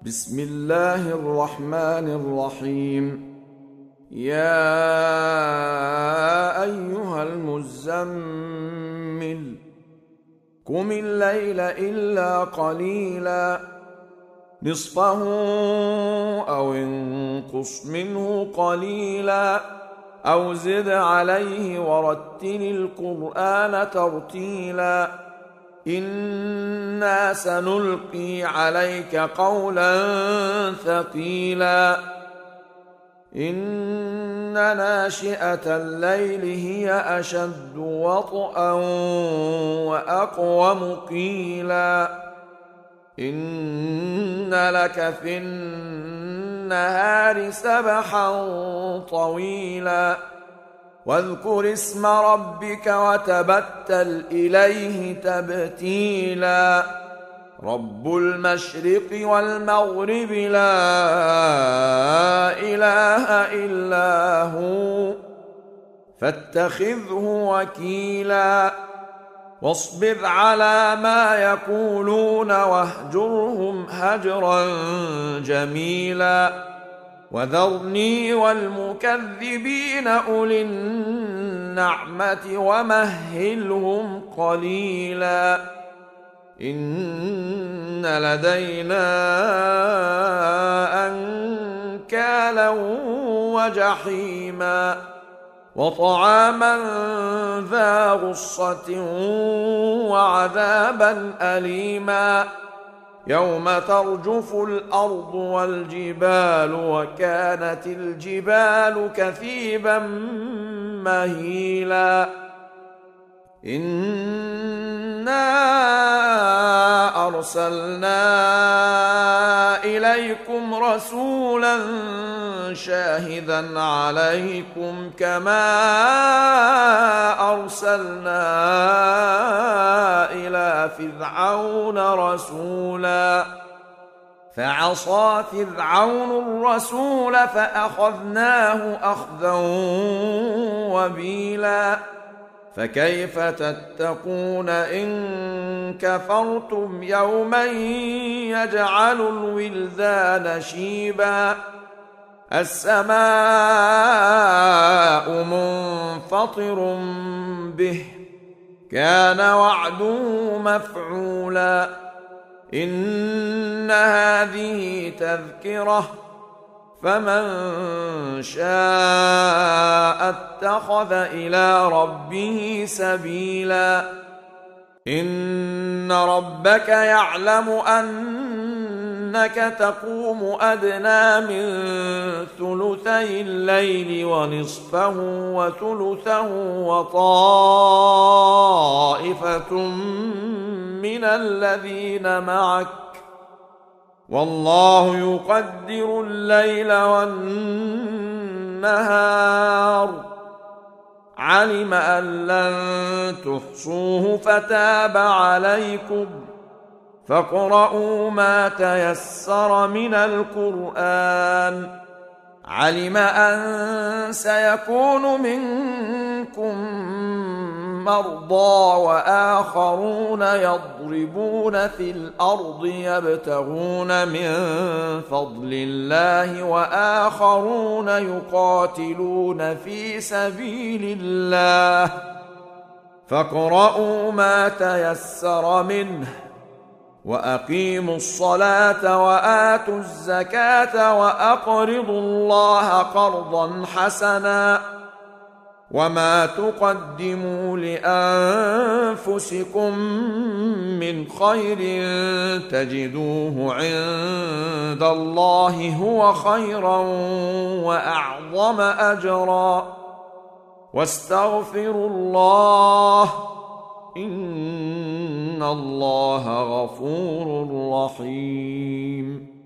بسم الله الرحمن الرحيم. يا أيها المزمل قم الليل إلا قليلا نصفه أو انقص منه قليلا أو زد عليه ورتل القرآن ترتيلا إنا سنلقي عليك قولا ثقيلا إن ناشئة الليل هي أشد وطئا وأقوم قيلا إن لك في النهار سبحا طويلا واذكر اسم ربك وتبتل إليه تبتيلا رب المشرق والمغرب لا إله إلا هو فاتخذه وكيلا واصبر على ما يقولون واهجرهم هجرا جميلا وذرني والمكذبين أولي النعمة ومهلهم قليلا إن لدينا أنكالا وجحيما وطعاما ذا غصة وعذابا أليما يوم ترجف الأرض والجبال وكانت الجبال كثيبا مهيلا إنا أرسلنا إليكم رسولا شاهدا عليكم كما أرسلنا إلى فرعون رسولا فعصى فرعون الرسول فأخذناه أخذا وبيلا فكيف تتقون إن كفرتم يوما يجعل الولدان شيبا السماء منفطر به كان وعده مفعولا إن هذه تذكرة فمن شاء اتخذ إلى ربه سبيلا إن ربك يعلم أنك تقوم أدنى من ثلثي الليل ونصفه وثلثه وطائفة من الذين معك والله يقدر الليل والنهار علم أن لن تحصوه فتاب عليكم فاقرؤوا ما تيسر من القرآن علم أن سيكون منكم مرضى وآخرون يضربون في الأرض يبتغون من فضل الله وآخرون يقاتلون في سبيل الله فاقرؤوا ما تيسر منه وأقيموا الصلاة وآتوا الزكاة وأقرضوا الله قرضا حسنا وما تقدموا لأنفسكم من خير تجدوه عند الله هو خيرا وأعظم أجرا واستغفروا الله إن الله غفور رحيم.